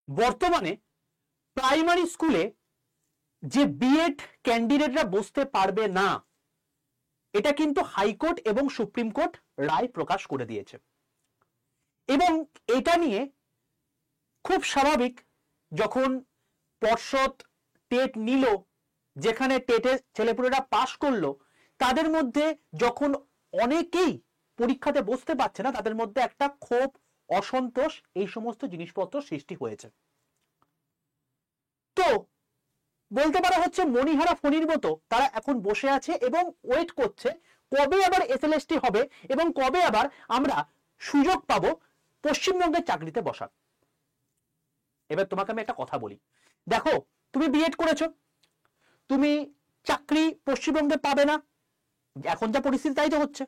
বর্তমানে প্রাইমারি স্কুলে যে বিএড ক্যান্ডিডেটরা বসতে পারবে না, এটা কিন্তু হাইকোর্ট এবং সুপ্রিম কোর্ট রায় প্রকাশ করে দিয়েছে। এবং এটা নিয়ে খুব স্বাভাবিক, যখন পর্ষদ টেট নিল, যেখানে টেটে ছেলেপুলেরা পাশ করলো, তাদের মধ্যে যখন অনেকেই পরীক্ষাতে বসতে পারছে না, তাদের মধ্যে একটা ক্ষোভ, অসন্তোষ, এই সমস্ত জিনিসপত্র সৃষ্টি হয়েছে। তো বলতে পারা হচ্ছে মণিহারা ফণির মতো তারা এখন বসে আছে এবং ওয়েট করছে কবে আবার এসএলএসটি হবে এবং কবে আবার আমরা সুযোগ পাবো পশ্চিমবঙ্গের চাকরিতে বসার। এবার তোমাকে আমি একটা কথা বলি, দেখো তুমি বিএড করেছো, তুমি চাকরি পশ্চিমবঙ্গে পাবে না, এখন যা পরিস্থিতি তাই তো হচ্ছে।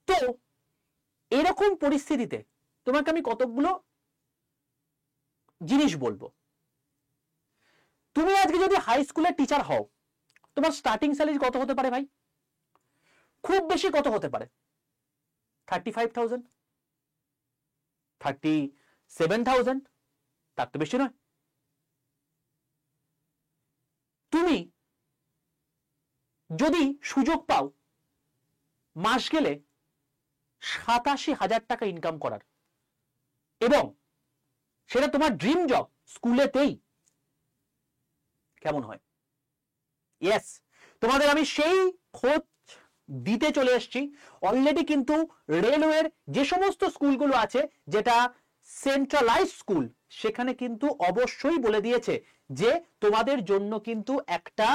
তো এরকম পরিস্থিতিতে তোমাকে আমি কতগুলো জিনিস বলবো। তুমি আজকে যদি হাই স্কুলের টিচার হও, তোমার স্টার্টিং স্যালারি কত হতে পারে ভাই? খুব বেশি কত হতে পারে? 35,000, 37,000, তার তো বেশি নয়। তুমি যদি সুযোগ পাও মাস গেলে 87,000 টাকা ইনকাম করার, এবং সেটা তোমার ড্রিম জব স্কুলেতেই, কেমন হয়? ইয়েস, তোমাদের আমি সেই খোঁজ দিতে চলে এসেছি। অলরেডি কিন্তু রেলওয়ের যে সমস্ত স্কুলগুলো আছে, যেটা সেন্ট্রালাইজ স্কুল, সেখানে কিন্তু অবশ্যই বলে দিয়েছে যে তোমাদের জন্য কিন্তু একটা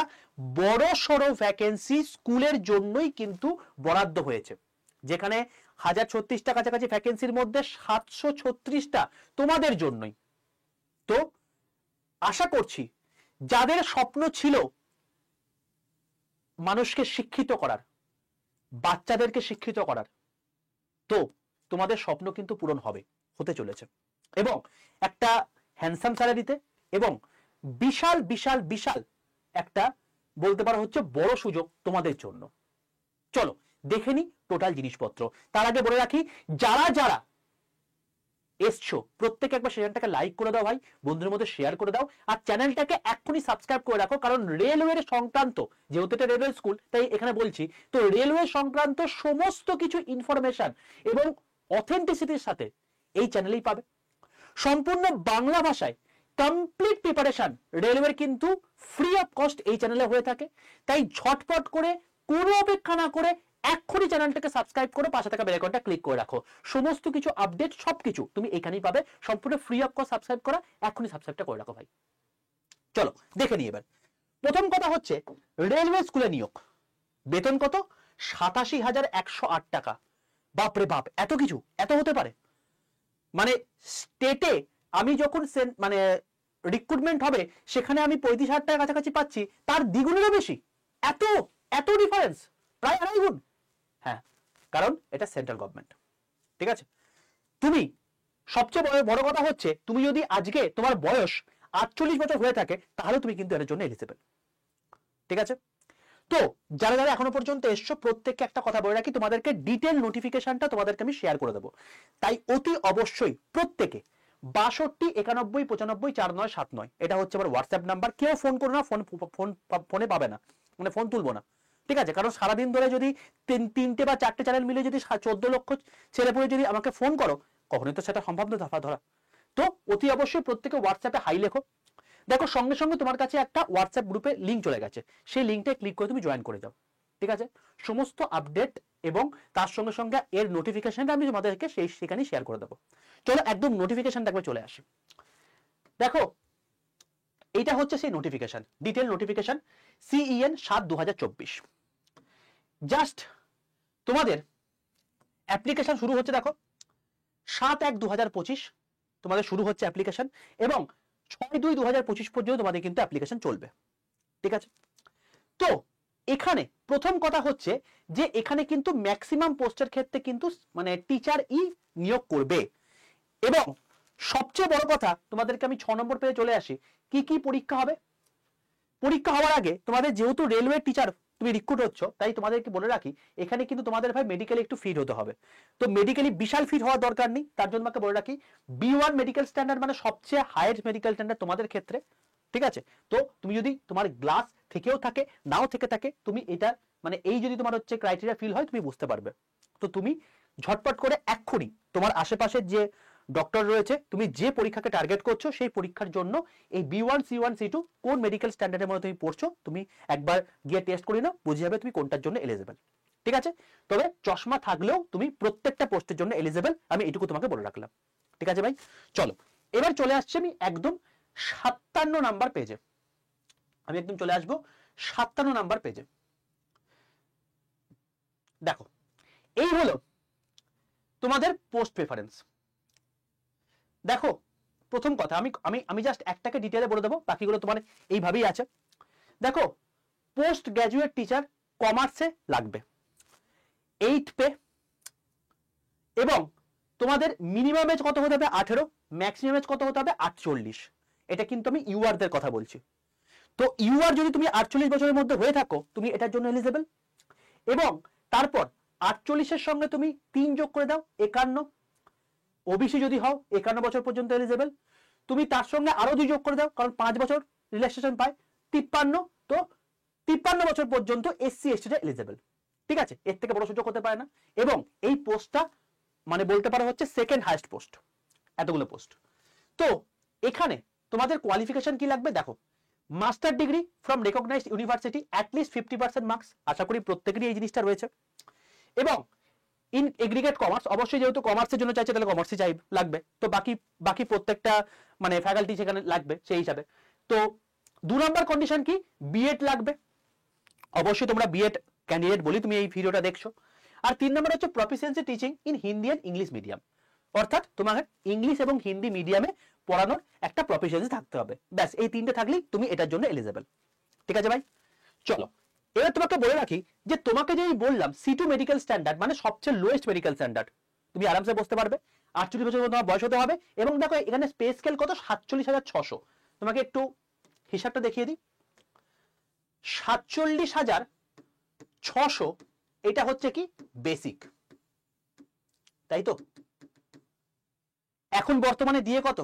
বড় সড়ো ভ্যাকেন্সি স্কুলের জন্যই কিন্তু বরাদ্দ হয়েছে, যেখানে 1036টা কাছাকাছি ভ্যাকেন্সির মধ্যে 736টা তোমাদের জন্যই। তো আশা করছি যাদের স্বপ্ন ছিল মানুষকে শিক্ষিত করার, বাচ্চাদেরকে শিক্ষিত করার, তো তোমাদের স্বপ্ন কিন্তু পূরণ হবে, হতে চলেছে, এবং একটা হ্যান্ডসাম স্যালারিতে, এবং বিশাল বিশাল বিশাল একটা বলতে পারো হচ্ছে বড় সুযোগ তোমাদের জন্য। চলো দেখে নি টোটাল জিনিসপত্র। তার আগে বলে রাখি, যারা যারা এসছো প্রত্যেকে একবার চ্যানেলটাকে লাইক করে দাও ভাই, বন্ধুদের মধ্যে শেয়ার করে দাও, আর চ্যানেলটাকে এক্ষুনি সাবস্ক্রাইব করে রাখো, কারণ রেলওয়ের সংক্রান্ত, যেহেতু এটা রেলওয়ে স্কুল তাই এখানে বলছি, তো রেলওয়ে সংক্রান্ত সমস্ত কিছু ইনফরমেশন এবং অথেন্টিসিটির সাথে এই চ্যানেলেই পাবে। সম্পূর্ণ বাংলা ভাষায় কমপ্লিট প্রিপারেশন রেলওয়ের কিন্তু ফ্রি অফ কস্ট এই চ্যানেলে হয়ে থাকে। তাই ঝটপট করে, কোনো অপেক্ষা না করে এক্ষুনি চ্যানেলটাকে সাবস্ক্রাইব করে পাশে থাকা বেল আইকনটা ক্লিক করে রাখো। সমস্ত কিছু আপডেট সবকিছু তুমি এখানেই পাবে, সম্পূর্ণ ফ্রি অফ কস্ট। সাবস্ক্রাইব করা, এক্ষুনি সাবস্ক্রাইবটা করে রাখো ভাই। চলো দেখে নিই এবার। প্রথম কথা হচ্ছে রেলওয়ে স্কুলে নিয়োগ, বেতন কত? 87,108 টাকা। বাপরে বাপ, এত কিছু, এত হতে পারে? মানে স্টেটে আমি যখন মানে রিক্রুটমেন্ট হবে সেখানে আমি 35,000 টাকার কাছাকাছি পাচ্ছি, তার দ্বিগুণেরও বেশি। এত এত ডিফারেন্স, প্রায় 2.5 গুণ। হ্যাঁ, কারণ এটা সেন্ট্রাল গভর্নমেন্ট, ঠিক আছে। তুমি সবচেয়ে বড় কথা হচ্ছে, তুমি যদি আজকে তোমার বয়স 48 বছর হয়ে থাকে, তাহলে তুমি কিন্তু এর জন্য এলিজিবল, ঠিক আছে। তো যারা যারা এখনো পর্যন্ত এসছো প্রত্যেককে একটা কথা বলে রাখি, তোমাদেরকে ডিটেল নোটিফিকেশনটা তোমাদেরকে আমি শেয়ার করে দেবো, তাই অতি অবশ্যই প্রত্যেকে 62 91 95 4979, এটা হচ্ছে আমার হোয়াটসঅ্যাপ নাম্বার। কেউ ফোন করো না, ফোনে পাবে না, মানে ফোন তুলবো না, ঠিক আছে। কারণ সারাদিন ধরে যদি তিনটে বা চারটে চ্যানেল মিলে যদি 14 লক্ষ ছেলে পড়ে যদি আমাকে ফোন করো, কখনোই তো সেটা সম্ভব নয় ধরা। তো অতি অবশ্যই প্রত্যেকে হোয়াটসঅ্যাপে হাই লেখো। দেখো সঙ্গে সঙ্গে তোমার কাছে একটা হোয়াটসঅ্যাপ গ্রুপে লিঙ্ক চলে গেছে, সেই লিঙ্কটা ক্লিক করে তুমি জয়েন করে যাও, ঠিক আছে। সমস্ত আপডেট এবং তার সঙ্গে সঙ্গে এর নোটিফিকেশনটা আমি তোমাদেরকে সেখানে শেয়ার করে দেবো। চলো একদম নোটিফিকেশনটা একবার চলে আসে। দেখো এইটা হচ্ছে সেই notification, detail notification, CEN 7/2024। Just তোমাদের অ্যাপ্লিকেশন শুরু হচ্ছে, দেখো 7/1/2025 তোমাদের শুরু হচ্ছে অ্যাপ্লিকেশন, এবং 6/2/2025 পর্যন্ত তোমাদের কিন্তু অ্যাপ্লিকেশন চলবে, ঠিক আছে। তো এখানে প্রথম কথা হচ্ছে যে এখানে কিন্তু ম্যাক্সিমাম পোস্টের ক্ষেত্রে কিন্তু মানে টিচার নিয়োগ করবে, এবং সবচেয়ে বড় কথা তোমাদেরকে আমি 6 নম্বর পেজে চলে আসি, কি কি পরীক্ষা হবে। পরীক্ষা হওয়ার আগে তোমাদের যেহেতু রেলওয়ে টিচার তুমি রিক্রুট হচ্ছ, তাই তোমাদেরকে বলে রাখি এখানে কিন্তু তোমাদের ভাই মেডিকেলি একটু ফিট হতে হবে। তো মেডিকেলি বিশাল ফিট হওয়ার দরকার নেই, তার জন্য আমাকে বলে রাখি B1 মেডিকেল স্ট্যান্ডার্ড মানে সবচেয়ে হাইয়েস্ট মেডিকেল স্ট্যান্ডার্ড তোমাদের ক্ষেত্রে, ঠিক আছে। তো তুমি যদি তোমার গ্লাস থেকেও থাকে নাও থেকে থাকে, তুমি এটা মানে এই যদি তোমার হচ্ছে ক্রাইটেরিয়া ফিল হয় তুমি বুঝতে পারবে। তো তুমি ঝটপট করে এক্ষুনি তোমার আশেপাশের যে ডক্টর রয়েছে, তুমি যে পরীক্ষাকে টার্গেট করছো সেই পরীক্ষার জন্য এই B1 C1 C2 কোন মেডিকেল স্ট্যান্ডার্ডের মধ্যে তুমি পড়ছো তুমি একবার গিয়ে টেস্ট করে নাও, বুঝে যাবে তুমি কোনটার জন্য এলিজিবল, ঠিক আছে। তবে চশমা থাকলেও তুমি প্রত্যেকটা পোস্টের জন্য এলিজিবল, আমি এটুকু তোমাকে বলে রাখলাম, ঠিক আছে ভাই। চলো এবার চলে আসছি আমি একদম 57 নাম্বার পেজে, আমি একদম চলে আসবো 57 নাম্বার পেজে। দেখো এই হলো তোমাদের পোস্ট প্রেফারেন্স। দেখো প্রথম কথা আমি আমি আমি জাস্ট একটাকে ডিটেইলে বলে দেবো, বাকিগুলো তোমার এইভাবেই আছে। দেখো পোস্ট গ্র্যাজুয়েট টিচার কমার্সে লাগবে 8 পে, এবং তোমাদের মিনিমাম এজ কত হতে হবে 18, ম্যাক্সিমাম এজ কত হতে হবে 48। এটা কিন্তু আমি ইউআরদের কথা বলছি। তো ইউআর যদি তুমি 48 বছরের মধ্যে হয়ে থাকো তুমি এটার জন্য এলিজিবল, এবং তারপর 48-এর সঙ্গে তুমি 3 যোগ করে দাও 51, ওবিসি যদি হও 51 বছর পর্যন্ত এলিজিবল, তুমি তার সঙ্গে আরো 2 যোগ করে দাও কারণ 5 বছর রিল্যাক্সেশন পায় 53, তো 53 বছর পর্যন্ত এসসি এসটিটা এলিজিবল, ঠিক আছে। এর থেকে বড় সুযোগ হতে পারে না, এবং এই পোস্টটা মানে বলতে পারো হচ্ছে সেকেন্ড হাইয়েস্ট পোস্ট এতগুলো পোস্ট। তো এখানে তোমাদের কোয়ালিফিকেশন কি লাগবে দেখো, master degree from recognized university atleast 50% marks, আশা করি প্রত্যেকেরই এই জিনিসটা রয়েছে, এবং ইন এগ্রিগেট কমার্স, অবশ্যই যেহেতু কমার্সের জন্য চাইছে তাহলে কমার্সই চাই লাগবে, তো বাকি বাকি প্রত্যেকটা মানে ফ্যাকাল্টি সেখানে লাগবে সেই হিসাবে। তো 2 নম্বর কন্ডিশন কি, বিএড লাগবে, অবশ্যই তোমরা বিএড ক্যান্ডিডেট বলি তুমি এই ভিডিওটা দেখছো। আর 3 নম্বর হচ্ছে proficiency teaching in Hindi and English medium, অর্থাৎ তোমাকে ইংলিশ এবং হিন্দি মিডিয়ামে পড়ানোর একটা প্রফিসিয়েন্সি থাকতে হবে, ব্যাস এই 3টে থাকলেই তুমি এটার জন্য এলিজিবল, ঠিক আছে ভাই। চলো এবার তোমাকে বলে রাখি যে তোমাকে যে বললাম C2 মেডিকেল স্ট্যান্ডার্ড মানে সবচেয়ে লোয়েস্ট মেডিকেল স্ট্যান্ডার্ড, তুমি আরামসে বসতে পারবে, 48 বছর তোমার বয়স হতে হবে, এবং দেখো এখানে পে স্কেল কত 47,600, তোমাকে একটু হিসাবটা দেখিয়ে দিই। 47,600 এটা হচ্ছে কি বেসিক, তাই তো। এখন বর্তমানে দিয়ে কত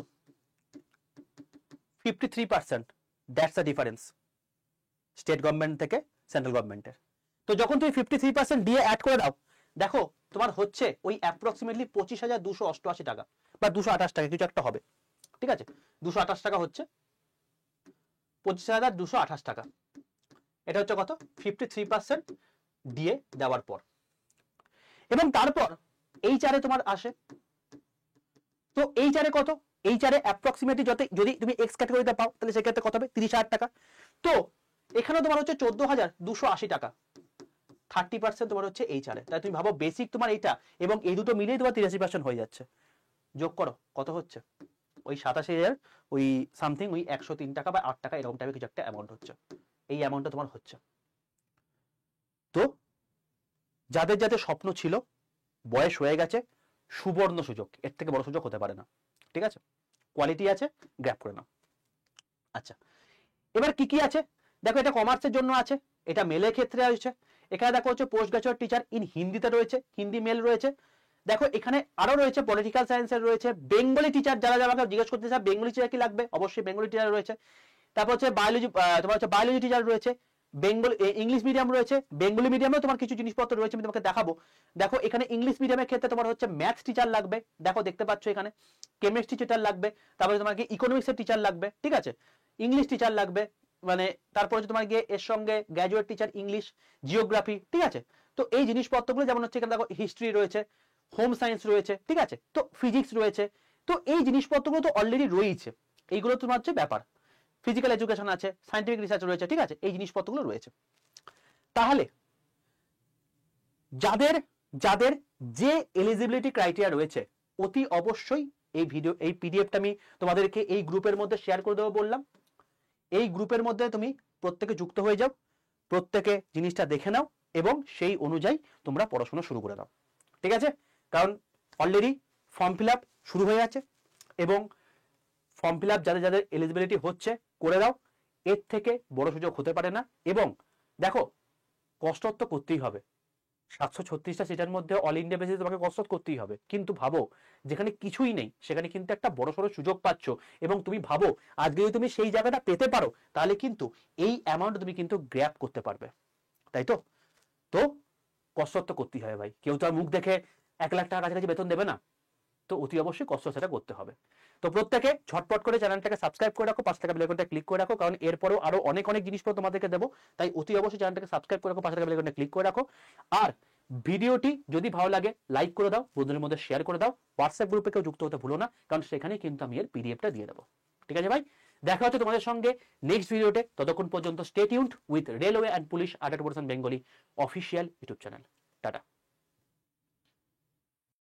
53%, that's the difference state government থেকে সেন্ট্রাল গভর্নমেন্টের। তো যখন তুমি 53% দিয়ে অ্যাড করে দাও, দেখো তোমার হচ্ছে ওই অ্যাপ্রক্সিমেটলি 25,288 টাকা বা 228 টাকা কিছু একটা হবে, ঠিক আছে। 228 টাকা হচ্ছে 25,228 টাকা, এটা হচ্ছে কত 53% দিয়ে দেওয়ার পর, এবং তারপর এই চারে তোমার আসে, তো এই চারে কত, এই চারে অ্যাপ্রক্সিমেটলি যদি তুমি এক্স ক্যাটাগরিতে পাও তাহলে সেক্ষেত্রে কত হবে 30,000 টাকা। তো এখানে তোমার হচ্ছে 14,280 টাকা, 30% তোমার হচ্ছে এই চারে, তাই তুমি ভাবো বেসিক তোমার এইটা এবং এই দুটো মিলিয়ে তোমার 83% হয়ে যাচ্ছে, যোগ করো কত হচ্ছে ওই 87,000 ওই সামথিং ওই 103 টাকা বা 8 টাকা এরকম টাইপের কিছু একটা অ্যামাউন্ট হচ্ছে, এই অ্যামাউন্টটা তোমার হচ্ছে। তো যাদের যাদের স্বপ্ন ছিল বয়স হয়ে গেছে, সুবর্ণ সুযোগ, এর থেকে বড় সুযোগ হতে পারে না, ঠিক আছে। কোয়ালিটি আছে, গ্র্যাব করে নাও। আচ্ছা এবার কি কি আছে দেখো, এটা কমার্সের জন্য আছে, এটা মেলের ক্ষেত্রে আছে, এখানে দেখো হচ্ছে পোস্ট গ্রাজুয়েট টিচার ইন হিন্দিতে রয়েছে, হিন্দি মেল রয়েছে, দেখো এখানে আরো রয়েছে পলিটিক্যাল সায়েন্সের রয়েছে, বেঙ্গলি টিচার যারা যারা আমাকে জিজ্ঞেস করতে চায় বেঙ্গলি টিচার কি লাগবে, অবশ্যই বেঙ্গলি টিচার রয়েছে, তারপর হচ্ছে বায়োলজি, তোমার হচ্ছে বায়োলজি টিচার রয়েছে, বেঙ্গলি ইংলিশ মিডিয়াম রয়েছে, বেঙ্গলি মিডিয়ামেও তোমার কিছু জিনিসপত্র রয়েছে আমি তোমাকে দেখাবো। দেখো এখানে ইংলিশ মিডিয়ামের ক্ষেত্রে তোমার হচ্ছে ম্যাথস টিচার লাগবে, দেখো দেখতে পাচ্ছ এখানে কেমিস্ট্রি টিচার লাগবে, তারপরে তোমাকে ইকোনমিক্সের টিচার লাগবে, ঠিক আছে, ইংলিশ টিচার লাগবে, মানে তারপর হচ্ছে তোমার গিয়ে এর সঙ্গে গ্র্যাজুয়েট টিচার ইংলিশ, জিওগ্রাফি, ঠিক আছে। তো এই জিনিসপত্রগুলো যেমন হচ্ছে এখানে দেখো হিস্ট্রি রয়েছে, হোম সায়েন্স রয়েছে, ঠিক আছে, তো ফিজিক্স রয়েছে, তো এই জিনিসপত্রগুলো তো অলরেডি রয়েছে, এইগুলো তোমার হচ্ছে ব্যাপার, ফিজিক্যাল এডুকেশন আছে, সায়েন্টিফিক রিসার্চ রয়েছে, ঠিক আছে, এই জিনিসপত্রগুলো রয়েছে। তাহলে যাদের যাদের যে এলিজিবিলিটি ক্রাইটেরিয়া রয়েছে অতি অবশ্যই এই ভিডিও এই পিডিএফটা আমি তোমাদেরকে এই গ্রুপের মধ্যে শেয়ার করে দেবো বললাম, এই গ্রুপের মধ্যে তুমি প্রত্যেকে যুক্ত হয়ে যাও, প্রত্যেকে জিনিসটা দেখে নাও এবং সেই অনুযায়ী তোমরা পড়াশোনা শুরু করে দাও, ঠিক আছে। কারণ অলরেডি ফর্ম ফিল আপ শুরু হয়ে আছে, এবং ফর্ম ফিল আপ যাদের যাদের এলিজিবিলিটি হচ্ছে করে দাও, এর থেকে বড় সুযোগ হতে পারে না। এবং দেখো কসরত তো করতেই হবে। 736টা সিটের মধ্যে অল ইন্ডিয়া বেসিসে তোমাকে কসরত করতেই হবে। কিন্তু ভাবো যেখানে কিছুই নেই সেখানে কিন্তু একটা বড়সড় সুযোগ পাচ্ছ, এবং তুমি ভাবো আজকে যদি তুমি সেই জায়গাটা পেতে পারো তাহলে কিন্তু এই অ্যামাউন্ট তুমি কিন্তু গ্র্যাব করতে পারবে, তাই তো? তো কসরত তো করতেই হবে ভাই, কেউ তো আর মুখ দেখে 1 লাখ টাকার কাছাকাছি বেতন দেবে না, তো অতি অবশ্যই কষ্ট সেটা করতে হবে। তো প্রত্যেকে ঝটপট করে চ্যানেলটাকে সাবস্ক্রাইব করে রাখো, 5 টাকা বেল আইকনটা ক্লিক করে রাখো, কারণ এরপরেও আরো অনেক অনেক জিনিসপত্র তোমাদেরকে দেবো। তাই অতি অবশ্যই চ্যানেলটাকে সাবস্ক্রাইব করে রাখো, 5 টাকা বেল আইকনটা ক্লিক করে রাখো। আর ভিডিওটি যদি ভালো লাগে লাইক করে দাও, বন্ধুদের মধ্যে শেয়ার করে দাও, হোয়াটসঅ্যাপ গ্রুপে কেউ যুক্ত হতে ভুলো না, কারণ সেখানে কিন্তু আমি এর পিডিএফটা দিয়ে দেবো। ঠিক আছে ভাই, দেখা হচ্ছে তোমাদের সঙ্গে নেক্সট ভিডিওতে। ততক্ষণ পর্যন্ত stay tuned with railway and police 88% Bengali official YouTube channel. Tata.